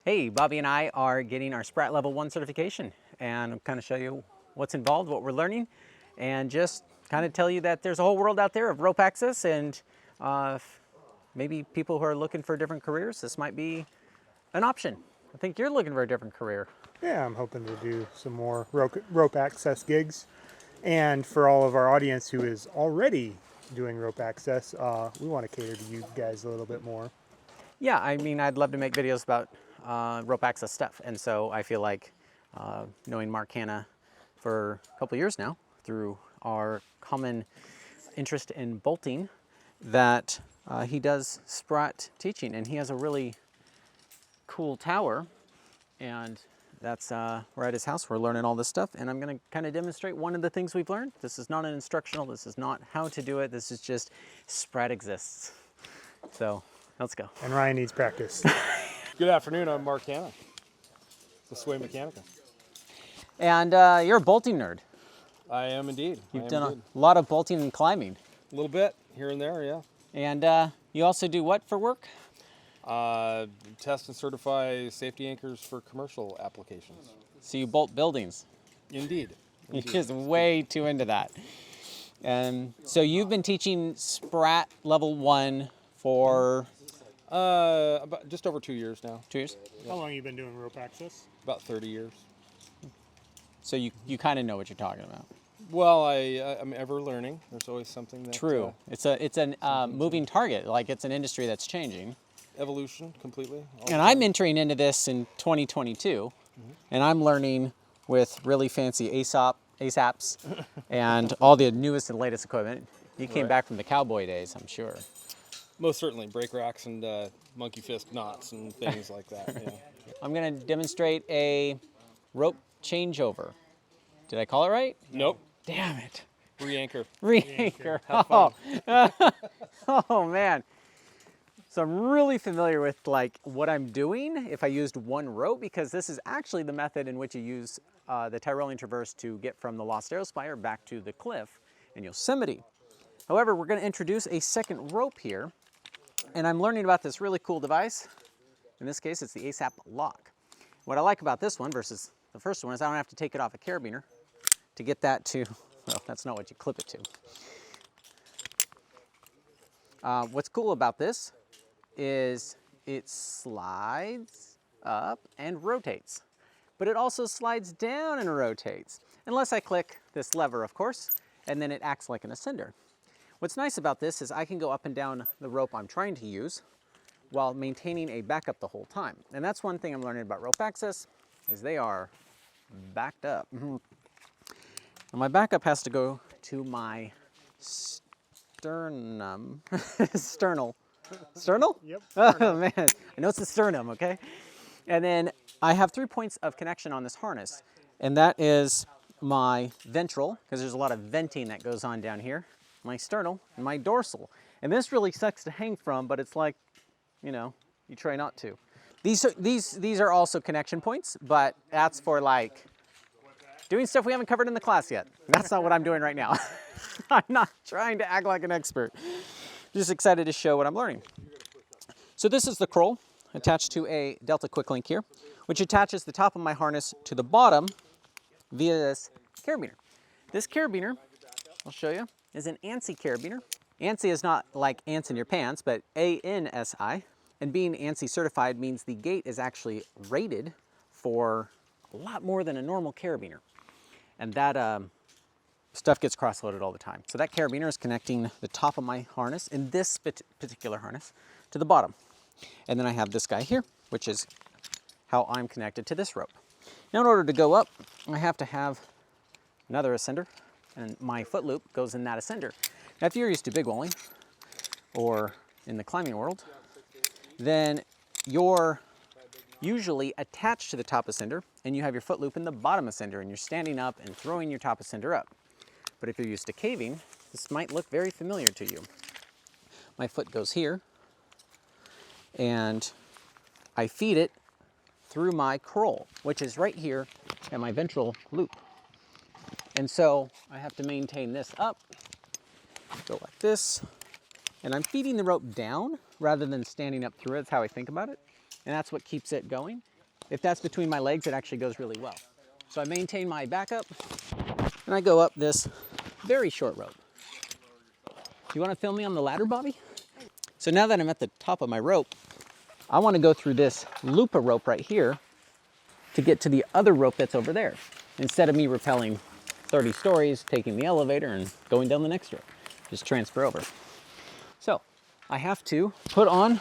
Hey, Bobby and I are getting our SPRAT Level 1 certification, and I'll kind of show you what's involved, what we're learning, and just kind of tell you that there's a whole world out there of rope access, and maybe people who are looking for different careers, this might be an option. I think you're looking for a different career. Yeah, I'm hoping to do some more rope access gigs. And for all of our audience who is already doing rope access, we want to cater to you guys a little bit more. Yeah, I mean, I'd love to make videos about rope access stuff, and so I feel like knowing Mark Hanna for a couple years now through our common interest in bolting, that he does SPRAT teaching, and he has a really cool tower, and that's we're at his house. We're learning all this stuff, and I'm going to kind of demonstrate one of the things we've learned. This is not an instructional. This is not how to do it. This is just SPRAT exists. So let's go. And Ryan needs practice. Good afternoon, I'm Mark Hanna, the Sway Mechanica. And you're a bolting nerd. I am indeed. You've done a lot of bolting and climbing. A little bit here and there, yeah. And you also do what for work? Test and certify safety anchors for commercial applications. So you bolt buildings. Indeed. You're just way too into that. And so you've been teaching SPRAT Level 1 for About just over 2 years now. 2 years? How long have you been doing rope access? About 30 years. So you kind of know what you're talking about. Well, I'm ever learning. There's always something that... True. It's a moving target. Like, it's an industry that's changing. Evolution, completely. And I'm entering into this in 2022, and I'm learning with really fancy ASAPs and all the newest and latest equipment. You came back from the cowboy days, I'm sure. Most certainly. Brake racks and monkey fist knots and things like that. Yeah. I'm going to demonstrate a rope changeover. Did I call it right? Nope. Damn it. Re-anchor. Re-anchor. Have fun. Oh, man. So I'm really familiar with like what I'm doing if I used one rope, because this is actually the method in which you use the Tyrolean Traverse to get from the Lost Arrow Spire back to the cliff in Yosemite. However, we're going to introduce a second rope here, and I'm learning about this really cool device. In this case, it's the ASAP lock. What I like about this one versus the first one is I don't have to take it off a carabiner to get that to, well, that's not what you clip it to. What's cool about this is it slides up and rotates, but it also slides down and rotates, unless I click this lever, of course, and then it acts like an ascender. What's nice about this is I can go up and down the rope I'm trying to use while maintaining a backup the whole time. And that's one thing I'm learning about rope access, is they are backed up. And my backup has to go to my sternum, sternal. Sternal? Yep. Oh man, I know it's the sternum, okay? And then I have 3 points of connection on this harness, and that is my ventral, because there's a lot of venting that goes on down here, my sternal, and my dorsal. And this really sucks to hang from, but it's like, you know, you try not to. These are also connection points, but that's for like doing stuff we haven't covered in the class yet. That's not what I'm doing right now. I'm not trying to act like an expert. Just excited to show what I'm learning. So this is the Kroll attached to a Delta Quick Link here, which attaches the top of my harness to the bottom via this carabiner. This carabiner, I'll show you, is an ANSI carabiner. ANSI is not like ants in your pants, but ANSI. And being ANSI certified means the gate is actually rated for a lot more than a normal carabiner. And that stuff gets cross-loaded all the time. So that carabiner is connecting the top of my harness, in this particular harness, to the bottom. And then I have this guy here, which is how I'm connected to this rope. Now in order to go up, I have to have another ascender, and my foot loop goes in that ascender. Now if you're used to big walling, or in the climbing world, then you're usually attached to the top ascender, and you have your foot loop in the bottom ascender, and you're standing up and throwing your top ascender up. But if you're used to caving, this might look very familiar to you. My foot goes here, and I feed it through my Kroll, which is right here at my ventral loop. And so I have to maintain this up, go like this, and I'm feeding the rope down rather than standing up through it. That's how I think about it. And that's what keeps it going. if that's between my legs, it actually goes really well. So I maintain my backup, and I go up this very short rope. You want to film me on the ladder, Bobby? So now that I'm at the top of my rope, I want to go through this loop of rope right here to get to the other rope that's over there. Instead of me rappelling 30 stories, taking the elevator and going down the next rope, just transfer over. So I have to put on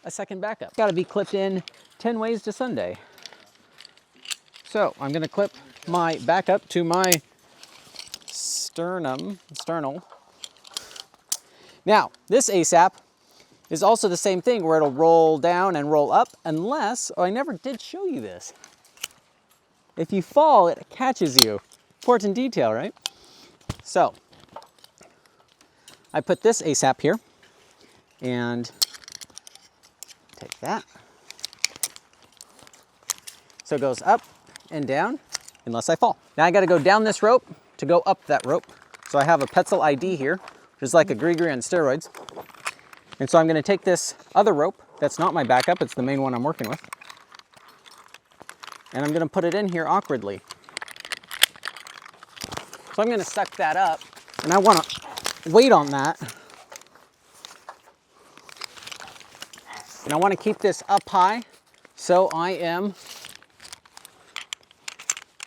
a second backup. It's got to be clipped in 10 ways to Sunday. So I'm going to clip my backup to my sternal. Now, this ASAP is also the same thing where it'll roll down and roll up unless, oh, I never did show you this. If you fall, it catches you. Important detail, right? So, I put this ASAP here and take that. So it goes up and down unless I fall. Now I got to go down this rope to go up that rope. So I have a Petzl ID here, which is like a gree-gree on steroids. And so I'm going to take this other rope that's not my backup, it's the main one I'm working with, and I'm going to put it in here awkwardly. So I'm going to suck that up, and I want to wait on that. And I want to keep this up high, so I am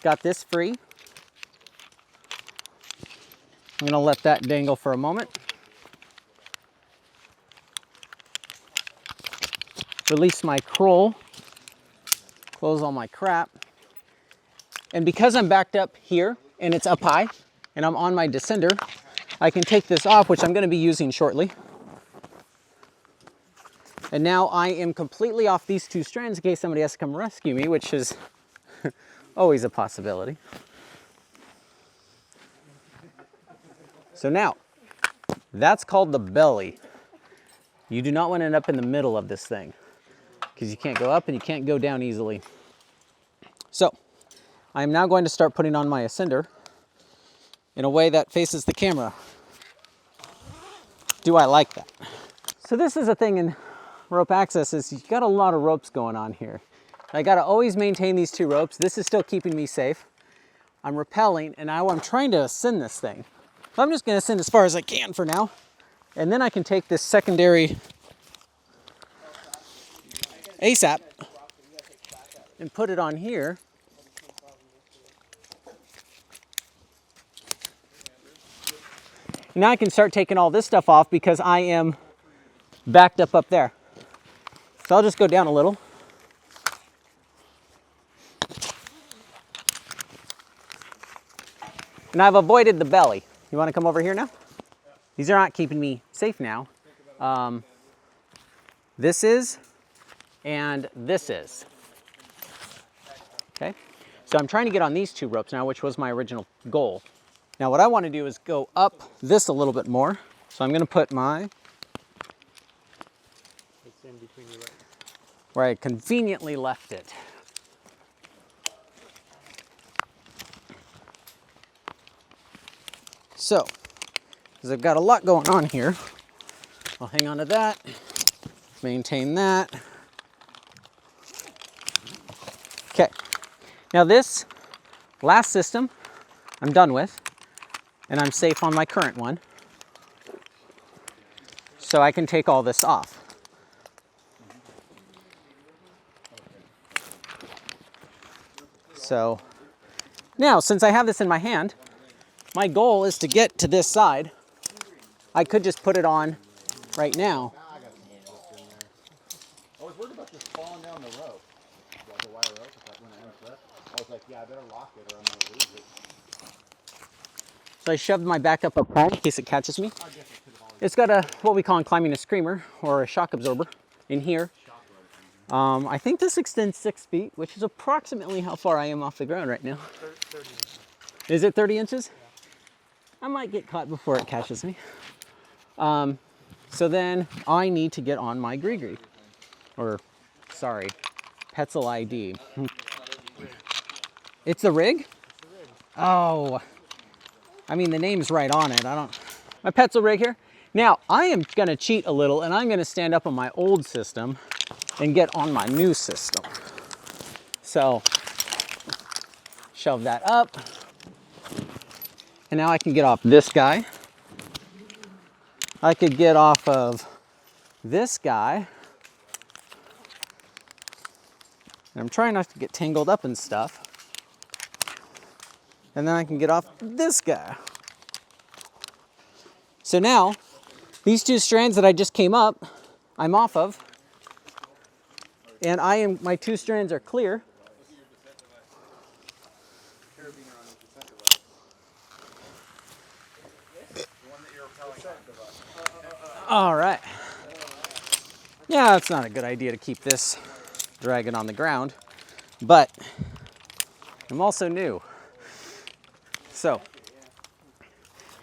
got this free. I'm going to let that dangle for a moment. Release my kroll, close all my crap. And because I'm backed up here and it's up high and I'm on my descender, I can take this off, which I'm going to be using shortly. And now I am completely off these two strands in case somebody has to come rescue me, which is always a possibility. So now, that's called the belly. You do not want to end up in the middle of this thing, because you can't go up and you can't go down easily. So, I'm now going to start putting on my ascender in a way that faces the camera. Do I like that? So this is a thing in rope access, is you've got a lot of ropes going on here. I got to always maintain these two ropes. This is still keeping me safe. I'm rappelling, and now I'm trying to ascend this thing. So I'm just going to ascend as far as I can for now, and then I can take this secondary ASAP and put it on here. Now I can start taking all this stuff off because I am backed up there. So I'll just go down a little. And I've avoided the belly. You want to come over here now? These are not keeping me safe now. This is, and this is. Okay? So I'm trying to get on these two ropes now, which was my original goal. Now what I want to do is go up this a little bit more. So I'm going to put my, It's in between your legs. where I conveniently left it. So, because I've got a lot going on here, I'll hang on to that, maintain that. Okay, now this last system I'm done with, and I'm safe on my current one. So I can take all this off. So now, since I have this in my hand, my goal is to get to this side. I could just put it on right now. I was worried about just falling down the rope, like the wire rope. When I unslipped, I was like, yeah, I better lock it or I'm going to lose it. So I shoved my backup up high in case it catches me. It's got a, what we call in climbing, a screamer or a shock absorber in here. I think this extends 6 feet, which is approximately how far I am off the ground right now. 30 inches. Is it 30 inches? Yeah. I might get caught before it catches me. So then I need to get on my gree-gree. Or, sorry, Petzl ID. It's the rig? Oh, I mean, the name's right on it. My Petzl rig here. Now, I am gonna cheat a little and I'm gonna stand up on my old system and get on my new system. So shove that up. And now I can get off this guy. I could get off of this guy. And I'm trying not to get tangled up in stuff. And then I can get off this guy. So now, these two strands that I just came up, I'm off of. And my two strands are clear. All right. Yeah, it's not a good idea to keep this dragging on the ground, but I'm also new. So,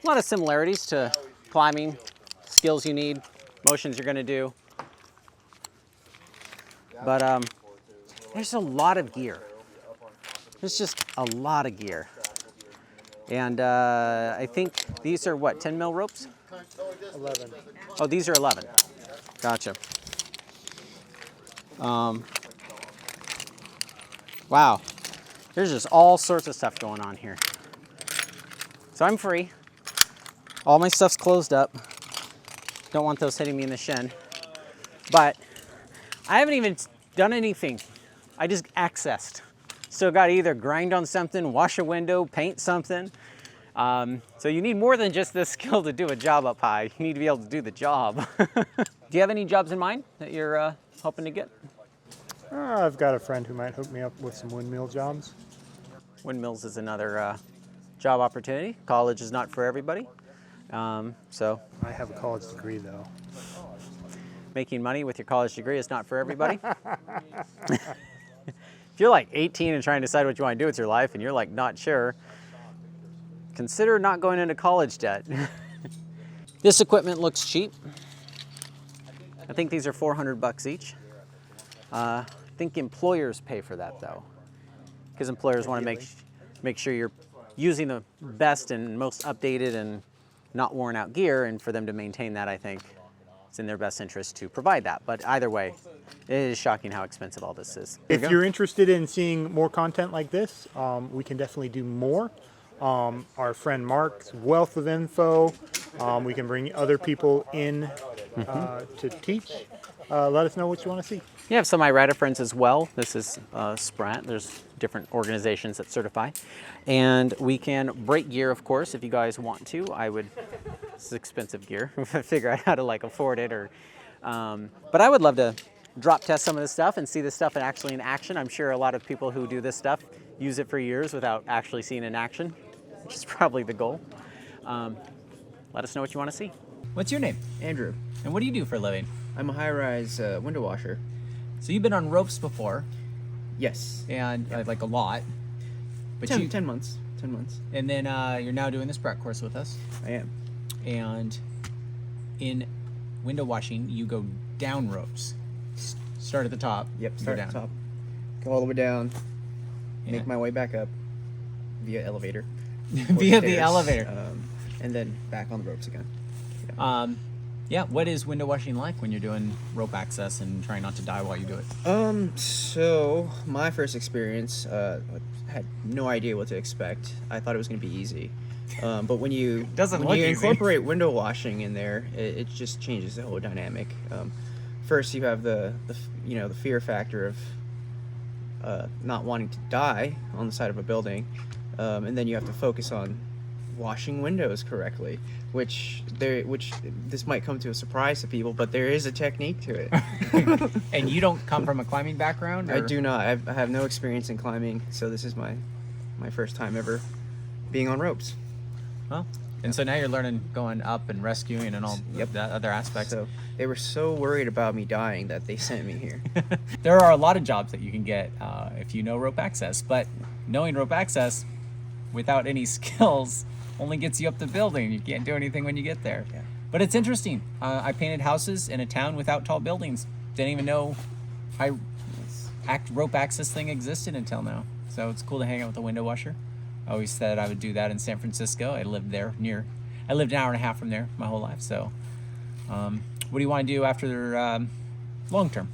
a lot of similarities to climbing, skills you need, motions you're gonna do. But there's a lot of gear. There's just a lot of gear. And I think these are what, 10 mil ropes? 11. Oh, these are 11. Gotcha. Wow. There's just all sorts of stuff going on here. So I'm free. All my stuff's closed up. Don't want those hitting me in the shin. But I haven't even done anything. I just accessed. Still got to either grind on something, wash a window, paint something. So you need more than just this skill to do a job up high. You need to be able to do the job. Do you have any jobs in mind that you're hoping to get? I've got a friend who might hook me up with some windmill jobs. Windmills is another job opportunity. College is not for everybody. So I have a college degree though. making money with your college degree is not for everybody. If you're like 18 and trying to decide what you want to do with your life and you're like not sure, consider not going into college debt. This equipment looks cheap. I think these are 400 bucks each. I think employers pay for that though, because employers want to make sure you're using the best and most updated and not worn out gear, and for them to maintain that, I think it's in their best interest to provide that. But either way, it is shocking how expensive all this is. If you're interested in seeing more content like this, we can definitely do more. Our friend Mark's wealth of info. We can bring other people in to teach. Let us know what you want to see. You have some IRATA friends as well. This is SPRAT. There's different organizations that certify. And we can break gear, of course, if you guys want to. This is expensive gear. Figure out how to like afford it. But I would love to drop test some of this stuff and see this stuff actually in action. I'm sure a lot of people who do this stuff use it for years without actually seeing it in action, which is probably the goal. Let us know what you want to see. What's your name? Andrew. And what do you do for a living? I'm a high-rise window washer. So you've been on ropes before, Yes. and like a lot. But 10 months. 10 months. And then you're now doing the SPRAT course with us. I am. And in window washing, you go down ropes. Start at the top. Yep. go Start down. at the top. Go all the way down. Yeah. Make my way back up via elevator. or Via the stairs, elevator. And then back on the ropes again. Yeah, what is window washing like when you're doing rope access and trying not to die while you do it? So my first experience, had no idea what to expect. I thought it was going to be easy. But when you Doesn't when look you easy. incorporate window washing in there, it just changes the whole dynamic. First, you have the fear factor of not wanting to die on the side of a building, and then you have to focus on washing windows correctly, which this might come to a surprise to people, but there is a technique to it. And you don't come from a climbing background? I do not. I have no experience in climbing, so this is my first time ever being on ropes. Well, and so now you're learning going up and rescuing and all that other aspects. So they were so worried about me dying that they sent me here. There are a lot of jobs that you can get if you know rope access, but knowing rope access without any skills only gets you up the building. You can't do anything when you get there. Yeah. But it's interesting. I painted houses in a town without tall buildings. Didn't even know rope access thing existed until now. So it's cool to hang out with a window washer. I always said I would do that in San Francisco. I lived an hour and a half from there my whole life. So what do you want to do after long term?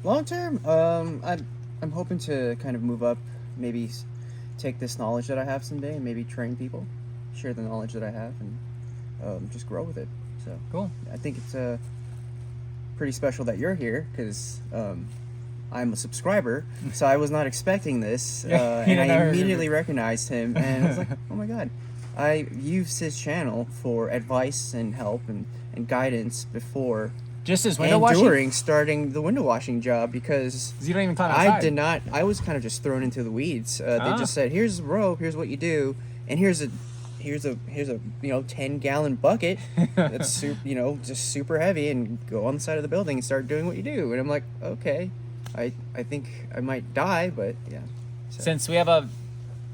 Long term, I'm hoping to kind of move up, maybe take this knowledge that I have someday and maybe train people, share the knowledge that I have, and just grow with it. So Cool. I think it's pretty special that you're here because I'm a subscriber, so I was not expecting this, and I immediately recognized him, and I was like, oh my god. I used his channel for advice and help and guidance before Just as window and washing? during starting the window washing job because 'Cause you don't even climb outside. I did not. I was kind of just thrown into the weeds. They just said, "Here's the rope. Here's what you do, and here's a 10-gallon bucket that's just super heavy, and go on the side of the building and start doing what you do." And I'm like, okay, I think I might die, but yeah. So. Since we have a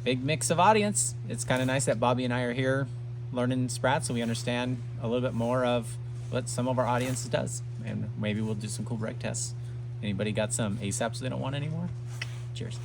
big mix of audience, it's kind of nice that Bobby and I are here learning SPRAT, so we understand a little bit more of what some of our audience does, and maybe we'll do some cool brake tests. Anybody got some ASAPs they don't want anymore? Cheers.